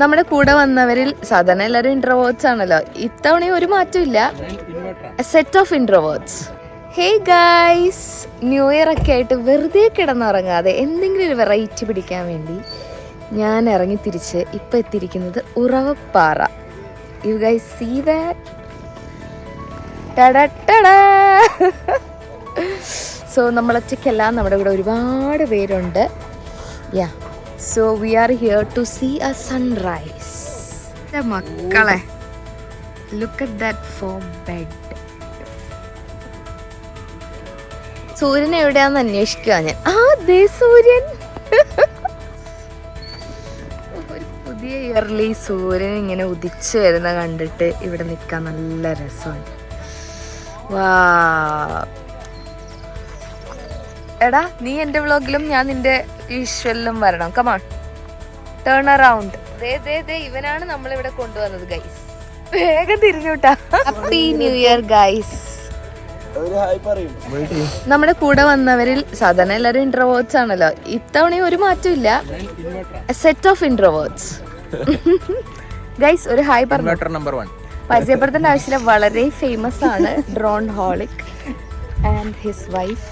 നമ്മുടെ കൂടെ വന്നവരിൽ സാധാരണ എല്ലാവരും ഇൻട്രോവേർട്സ് ആണല്ലോ. ഇത്തവണയും ഒരു മാറ്റമില്ല, set of introverts. Hey guys, new year ഒക്കെ ആയിട്ട് വെറുതെ കിടന്നുറങ്ങാതെ എന്തെങ്കിലും ഒരു വെറൈറ്റി പിടിക്കാൻ വേണ്ടി ഞാൻ ഇറങ്ങി തിരിച്ച് ഇപ്പം എത്തിയിരിക്കുന്നത് Uravappara. You guys see that? So നമ്മളൊറ്റയ്ക്കല്ല, നമ്മുടെ കൂടെ ഒരുപാട് പേരുണ്ട്. Ya, so we are here to see a sunrise. മക്കളെ, look at that foam bed. സൂര്യൻ എവിടെയാന്ന് അന്വേഷിക്കുക ഞാൻ. ദേ സൂര്യൻ. ഒരു പുതിയ ഇയർലി സൂര്യൻ ഇങ്ങനെ ഉദിച്ചു വരുന്ന കണ്ടിട്ട് ഇവിടെ നിൽക്കാൻ നല്ല രസമാണ്. വാ എടാ, നീ എൻ്റെ വ്ളോഗിലും ഞാൻ നിന്റെ വിഷ്വലിലും വരണം. Come on, turn around. ഇവനാണ് നമ്മളിവിടെ കൊണ്ടുവന്നത് ഗൈസ്. വേഗം തിരിഞ്ഞൂട്ടാ. Happy new year guys. നമ്മുടെ കൂടെ വന്നവരിൽ സാധാരണ എല്ലാവരും ഇൻട്രോവേർട്സ് ആണല്ലോ. ഇത്തവണയും ഒരു മാറ്റമില്ല, സെറ്റ് ഓഫ് ഇൻട്രോവേർട്സ്. ഗൈസ് ഒരു ഹായ് പറഞ്ഞു. പരിചയപ്പെടുത്തേണ്ട ആവശ്യമില്ല, വളരെ ഫേമസ് ആണ്. Drone holic and his wife.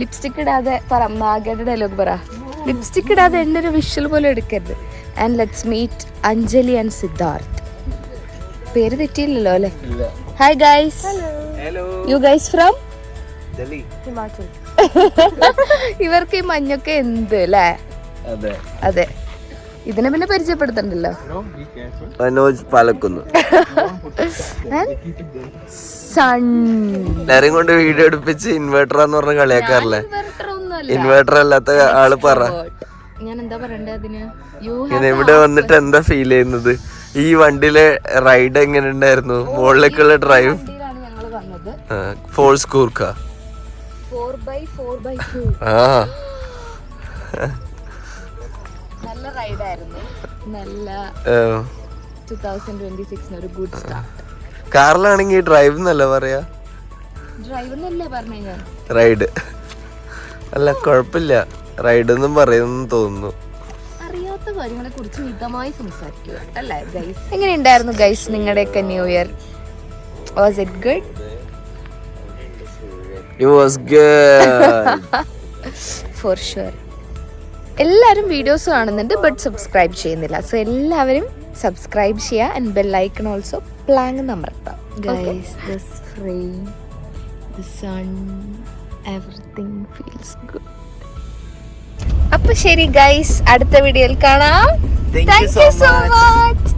Lipstick ഇടാതെ പറ, മാഗയുടെ ഡയലോഗ് പറ. ലിപ്സ്റ്റിക് ഇടാതെ എൻ്റെ ഒരു വിഷ്വൽ പോലും എടുക്കരുത്. And let's meet Anjali and Siddharth. പേര് തെറ്റിയില്ലല്ലോ അല്ലേ? Hi guys. You guys from Himachal. ഇവർക്ക് ഈ മഞ്ഞൊക്കെ എന്ത് അല്ലേ? അതെ, ഇതിനെ പിന്നെ പരിചയപ്പെടുത്തണ്ടല്ലോ. മനോജ് പാലക്കുന്ന്. എല്ലാരെയും കൊണ്ട് വീഡിയോ എടുപ്പിച്ച് ഇൻവേർട്ടർ എന്ന് പറഞ്ഞ കളിയാക്കാറില്ലേ? ഇൻവേർട്ടർ അല്ലാത്ത ആള് പറ. ഞാൻ എന്താ പറയണ്ടേ അതിന്? ഇവിടെ വന്നിട്ട് എന്താ ഫീൽ ചെയ്യുന്നത്? ഈ വണ്ടിയിലെ റൈഡ് എങ്ങനെ ഉണ്ടായിരുന്നു? മുകളിലേക്കുള്ള ഡ്രൈവ് ഫോഴ്സ് കൂർക്ക. നല്ല റൈഡ് ആയിരുന്നു. നല്ല 2026 ഒരു ഗുഡ് സ്റ്റാർട്ട്. കാറിലാണെങ്കിൽ ഡ്രൈവ് എന്നല്ല പറയാ, ഡ്രൈവ് എന്നല്ലേ പറഞ്ഞേ ഞാൻ. റൈഡ് അല്ല, കുഴപ്പമില്ല, റൈഡ് എന്നും പറയുന്നു തോന്നുന്നു. അറിയാത്ത കാര്യങ്ങളെ കുറിച്ച് മിതമായി സംസാരിക്കുക അല്ലേ ഗൈസ്? എങ്ങനെയുണ്ടായിരുന്നു ഗൈസ് നിങ്ങളുടെയൊക്കെ new year? Was it good? It was good. For sure. എല്ലാവരും വീഡിയോസ് കാണുന്നുണ്ട് ബട്ട് സബ്സ്ക്രൈബ് ചെയ്യുന്നില്ല. സോ എല്ലാവരും സബ്സ്ക്രൈബ് ചെയ്യുക ആൻഡ് ബെൽ ഐക്കൺ ഓൾസോ പ്ലാങ് അമർത്താം. Guys, this frame, the sun, everything feels good. അപ്പൊ ശരി ഗൈസ്, അടുത്ത വീഡിയോയിൽ കാണാം. Thank you so much.